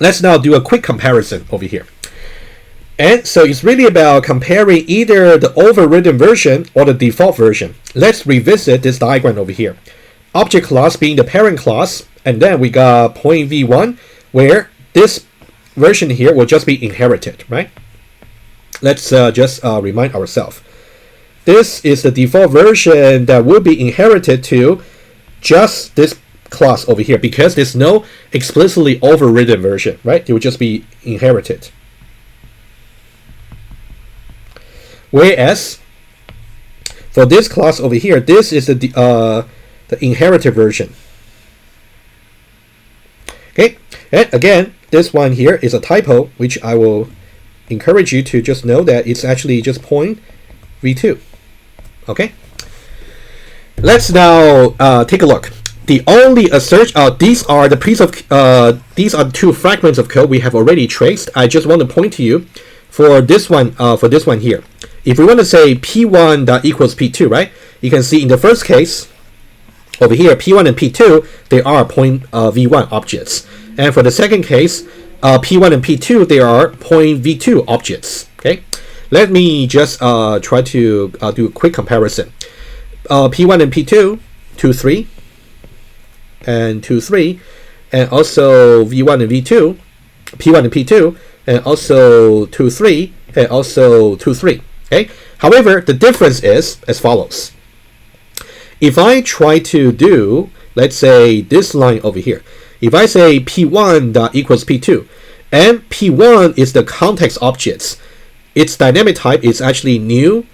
let's now do a quick comparison over here. And so it's really about comparing either the overridden version or the default version. Let's revisit this diagram over here. Object class being the parent class, and then we got point v1 where this version here will just be inherited, right? Let's just remind ourselves. This is the default version that will be inherited to just this class over here because there's no explicitly overridden version, right? It will just be inherited. Whereas for this class over here, this is the inherited version. Okay, and again, this one here is a typo, which I will encourage you to just know that it's actually just point v2. Okay, let's now take a look. The only assertion, these are the piece of these are two fragments of code we have already traced. I just want to point to you for this one here. If we want to say p1 dot equals p2, right? You can see in the first case over here, p1 and p2 they are point v1 objects, and for the second case, p1 and p2 they are point v2 objects. Okay, let me just try to do a quick comparison. P1 and p2, 2, 3, and 2, 3, and also v1 and v2, p1 and p2, and also 2, 3, and also 2, 3. Okay. However, the difference is as follows. If I try to do, let's say this line over here, if I say p1 dot equals p2, and p1 is the context objects, its dynamic type is actually new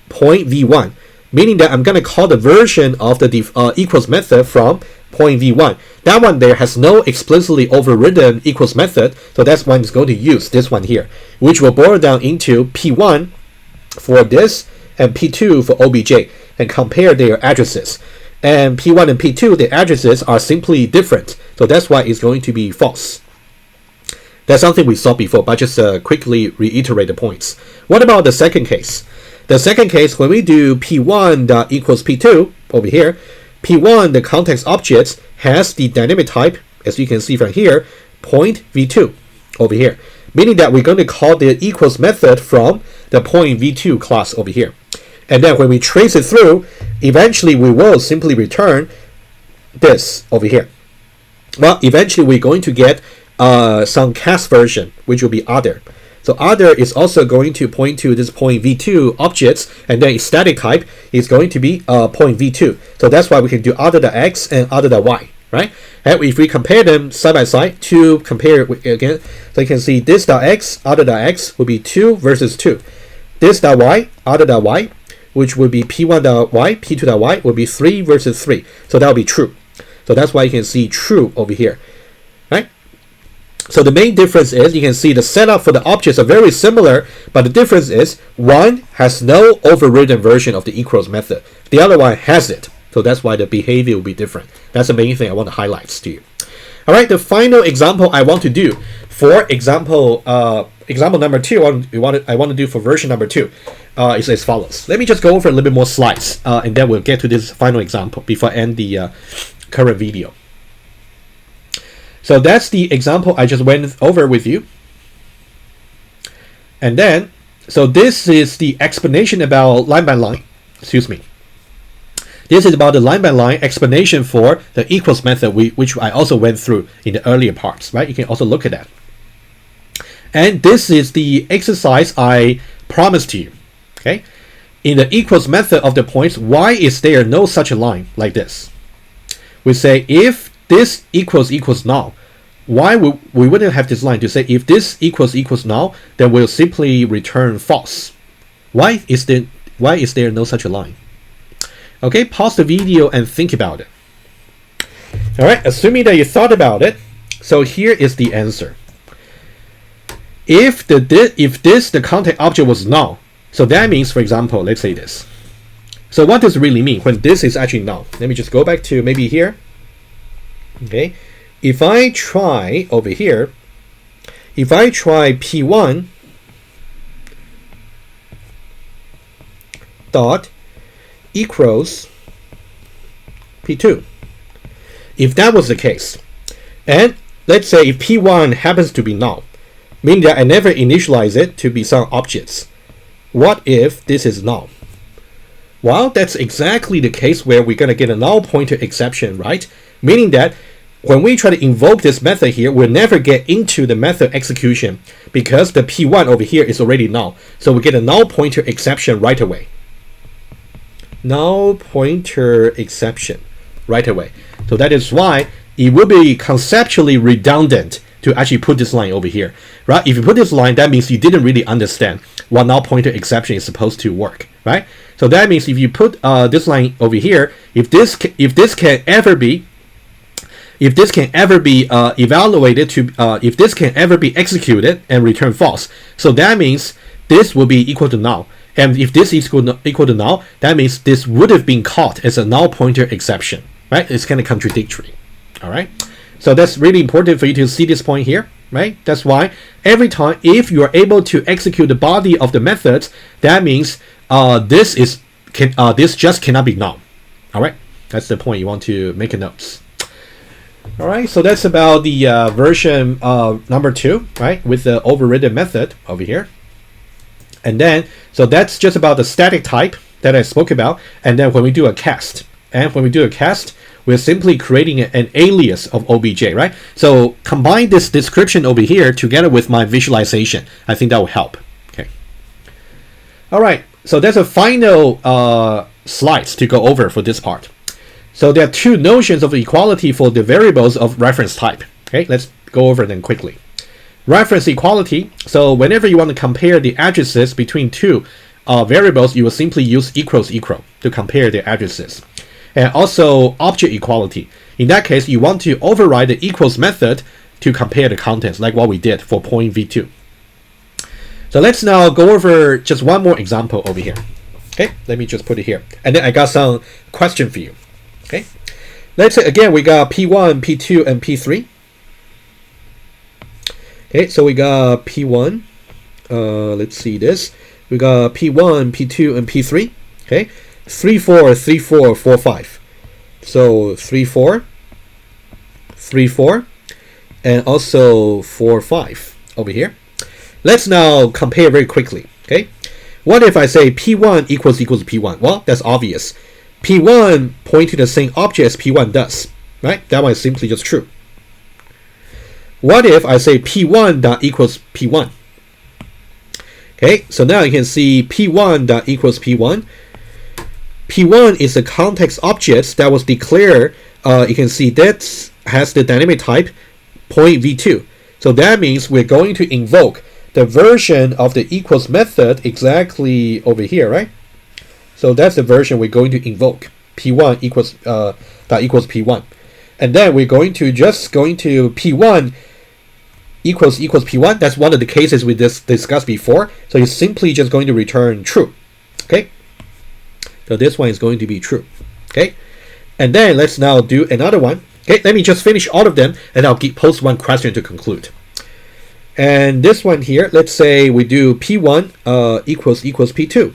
point v1, meaning that I'm going to call the version of the equals method from point v1. That one there has no explicitly overridden equals method, so that's one is going to use this one here, which will boil down into p1 for this and p2 for obj, and compare their addresses. And p1 and p2, the addresses are simply different, so that's why it's going to be false. That's something we saw before, but just quickly reiterate the points. What about the second case? The second case, when we do p1 dot equals p2 over here, p1, the context object, has the dynamic type, as you can see from here, point v2 over here, meaning that we're going to call the equals method from the point v2 class over here. And then when we trace it through, eventually we will simply return this over here. Well, eventually we're going to get some cast version, which will be other. So other is also going to point to this point v2 objects, and then its static type is going to be point v2. So that's why we can do other than x and other than y, right? And if we compare them side by side to compare it again, so you can see this dot x, other dot x will be 2 versus 2. This dot y, other dot y, which would be p1 dot y, p2 dot y will be 3 versus 3. So that will be true. So that's why you can see true over here, right? So the main difference is you can see the setup for the objects are very similar, but the difference is one has no overridden version of the equals method. The other one has it. So that's why the behavior will be different. That's the main thing I want to highlight to you. All right, the final example I want to do for example number 2, I want to do for version number 2 is as follows. Let me just go over a little bit more slides, and then we'll get to this final example before I end the current video. So that's the example I just went over with you. And then, so this is the explanation about line by line. Excuse me. This is about the line by line explanation for the equals method, which I also went through in the earlier parts, right? You can also look at that. And this is the exercise I promised to you, okay? In the equals method of the points, why is there no such a line like this? We say if this equals null, why we wouldn't have this line to say if this equals null, then we'll simply return false. Why is there no such a line? Okay, pause the video and think about it. All right, assuming that you thought about it, so here is the answer. If the context object was null, so that means, for example, let's say this. So what does it really mean when this is actually null? Let me just go back to maybe here. Okay, if I try over here, if I try p1 dot equals p2, if that was the case, and let's say if P1 happens to be null, meaning that I never initialize it to be some objects. What if this is null? Well, that's exactly the case where we're going to get a null pointer exception, right? Meaning that when we try to invoke this method here, we'll never get into the method execution because the P1 over here is already null. So we get a null pointer exception right away. Null pointer exception right away. So that is why it will be conceptually redundant to actually put this line over here, right? If you put this line, that means you didn't really understand what null pointer exception is supposed to work, right? So that means if you put this line over here, if this can ever be evaluated to if this can ever be executed and return false, so that means this will be equal to null. And if this is equal to null, that means this would have been caught as a null pointer exception, right? It's kind of contradictory. All right. So that's really important for you to see this point here, right? That's why every time if you are able to execute the body of the methods, that means this just cannot be null. All right. That's the point you want to make a note. All right. So that's about the version number 2, right? With the overridden method over here. And then, so that's just about the static type that I spoke about. And then when we do a cast, we're simply creating an alias of obj, right? So combine this description over here together with my visualization. I think that will help. Okay. All right. So that's a final slides to go over for this part. So there are 2 notions of equality for the variables of reference type. Okay. Let's go over them quickly. Reference equality. So whenever you want to compare the addresses between 2 variables, you will simply use equals to compare the addresses. And also object equality. In that case, you want to override the equals method to compare the contents, like what we did for point v2. So let's now go over just one more example over here. Okay, let me just put it here. And then I got some question for you. Okay, let's say again we got P1, P2, and P3. Okay, so we got P1. Let's see this. We got P1, P2, and P3. Okay. 3 4 3 4 4 5. So 3 4 3 4 and also 4 5 over here. Let's now compare very quickly. Okay, what if I say P1 equals P1? Well, that's obvious. P1 point to the same object as P1 does, right? That one is simply just true. What if I say P1 dot equals P1? Okay, so now you can see P1 dot equals P1. P1 is the context object that was declared. You can see that has the dynamic type point v2. So that means we're going to invoke the version of the equals method exactly over here, right? So that's the version we're going to invoke. P1 equals that equals P1, and then we're going to P1 equals P1. That's one of the cases we discussed before. So you're simply just going to return true. Okay. So this one is going to be true. Okay, and then let's now do another one. Okay, let me just finish all of them and I'll post one question to conclude. And this one here, let's say we do P1 equals P2.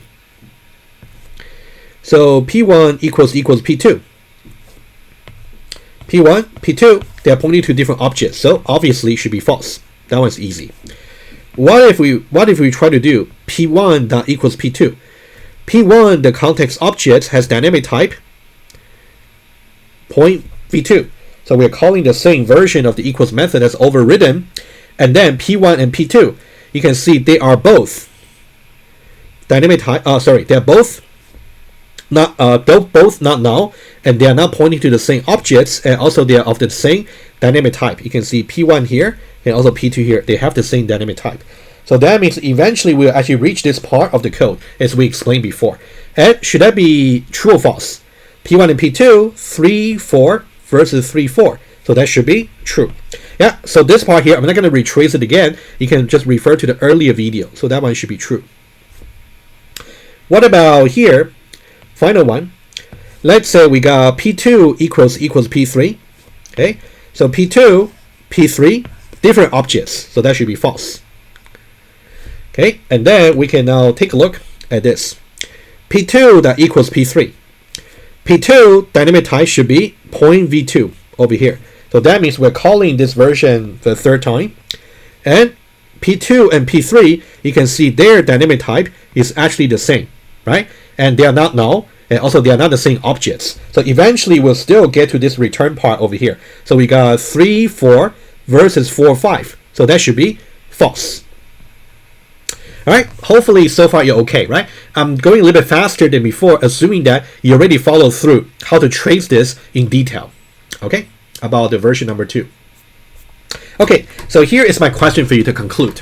So P1 equals P2. P1, P2, they are pointing to different objects, so obviously it should be false. That one's easy. What if we try to do P1 dot equals P2? P1, the context object, has dynamic type point v2. So we're calling the same version of the equals method as overridden. And then P1 and P2, you can see they are both dynamic type. They're both not null, and they are not pointing to the same objects, and also they are of the same dynamic type. You can see P1 here and also P2 here. They have the same dynamic type. So that means eventually we'll actually reach this part of the code as we explained before. And should that be true or false? P1 and P2, 3, 4 versus 3, 4. So that should be true. Yeah, so this part here, I'm not going to retrace it again. You can just refer to the earlier video. So that one should be true. What about here? Final one. Let's say we got P2 equals P3. Okay, so P2, P3, different objects. So that should be false. Okay, and then we can now take a look at this. P2 that equals P3. P2 dynamic type should be point v2 over here. So that means we're calling this version the third time. And P2 and P3, you can see their dynamic type is actually the same, right? And they are not null, and also they are not the same objects. So eventually we'll still get to this return part over here. So we got 3, 4 versus 4, 5. So that should be false. All right, hopefully so far you're okay, right? I'm going a little bit faster than before, assuming that you already followed through how to trace this in detail, okay, about the version number 2. Okay, so here is my question for you to conclude.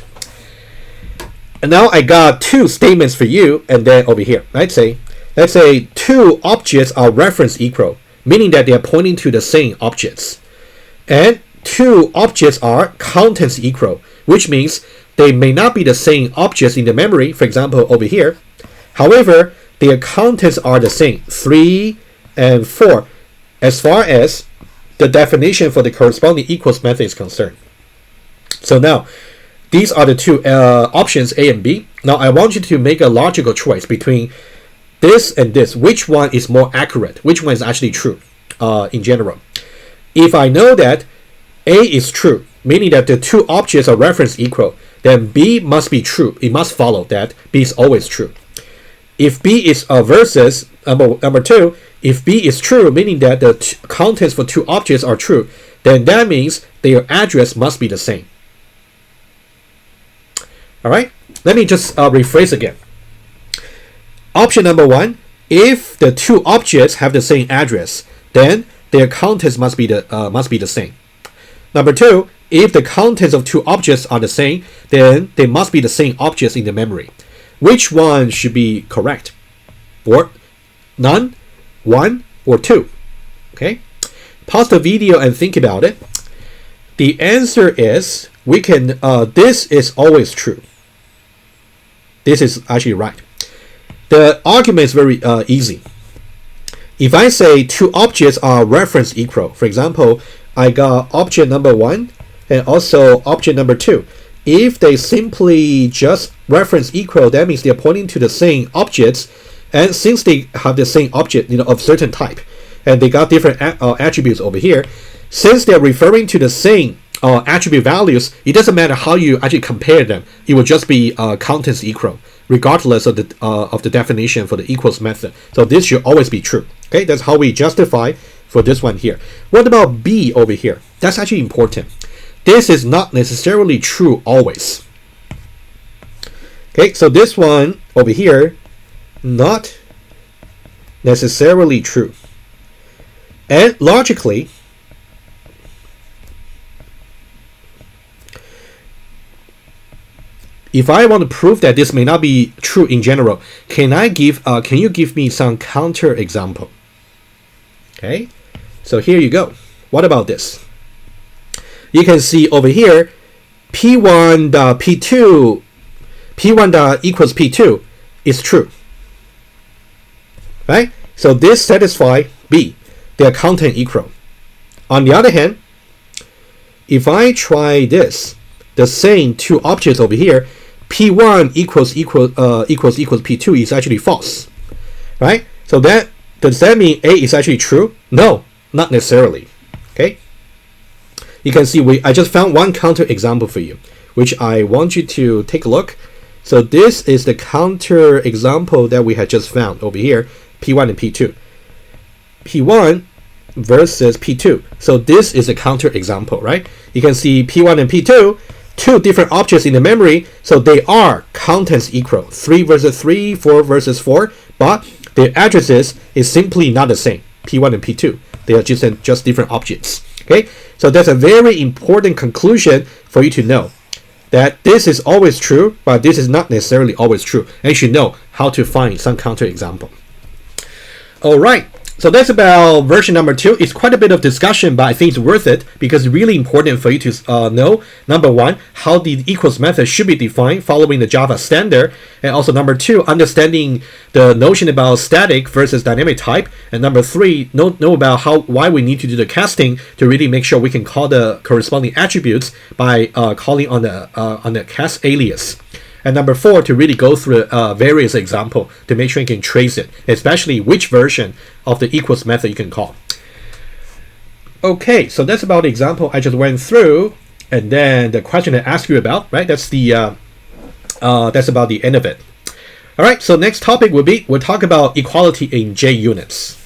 And now I got 2 statements for you, and then over here, let's say 2 objects are reference equal, meaning that they are pointing to the same objects. And 2 objects are contents equal, which means they may not be the same objects in the memory, for example, over here. However, their contents are the same, 3 and 4, as far as the definition for the corresponding equals method is concerned. So now, these are the 2 options, A and B. Now, I want you to make a logical choice between this and this. Which one is more accurate? Which one is actually true in general? If I know that A is true, meaning that the 2 objects are reference equal, then B must be true. It must follow that B is always true. If B is versus number 2, if B is true, meaning that the contents for 2 objects are true, then that means their address must be the same. All right, let me just rephrase again. Option number 1, if the 2 objects have the same address, then their contents must be the same. Number 2, if the contents of 2 objects are the same, then they must be the same objects in the memory. Which one should be correct? Or none, 1, or 2? Okay, pause the video and think about it. The answer is we can. This is always true. This is actually right. The argument is very easy. If I say 2 objects are reference equal, for example, I got object number 1 and also object number 2. If they simply just reference equal, that means they're pointing to the same objects, and since they have the same object, of certain type, and they got different attributes over here, since they're referring to the same attribute values, it doesn't matter how you actually compare them. It will just be contents equal, regardless of the definition for the equals method. So this should always be true. Okay, that's how we justify for this one here. What about B over here? That's actually important. This is not necessarily true always. Okay, so this one over here, not necessarily true. And logically, if I want to prove that this may not be true in general, can you give me some counter example? Okay, so here you go. What about this? You can see over here, P1 P2, P1 equals P2 is true, right? So this satisfies B. They are content equal. On the other hand, if I try this, the same 2 objects over here, P1 equals P2 is actually false, right? So does that mean A is actually true? No, not necessarily. Okay. You can see I just found one counter example for you, which I want you to take a look. So this is the counter example that we had just found over here, P1 and P2. P1 versus P2. So this is a counter example, right? You can see P1 and P2, 2 different objects in the memory, so they are contents equal, 3 versus 3, 4 versus 4, but their addresses is simply not the same, P1 and P2. They are just different objects. Okay, so that's a very important conclusion for you to know, that this is always true, but this is not necessarily always true, and you should know how to find some counter example. All right. So that's about version number 2. It's quite a bit of discussion, but I think it's worth it because it's really important for you to know, number 1, how the equals method should be defined following the Java standard, and also number 2, understanding the notion about static versus dynamic type, and number 3, know about why we need to do the casting to really make sure we can call the corresponding attributes by calling on the cast alias. And number 4, to really go through various examples to make sure you can trace it, especially which version of the equals method you can call. Okay, so that's about the example I just went through, and then the question I asked you about, right? That's about the end of it. All right, so next topic will be, we'll talk about equality in J units.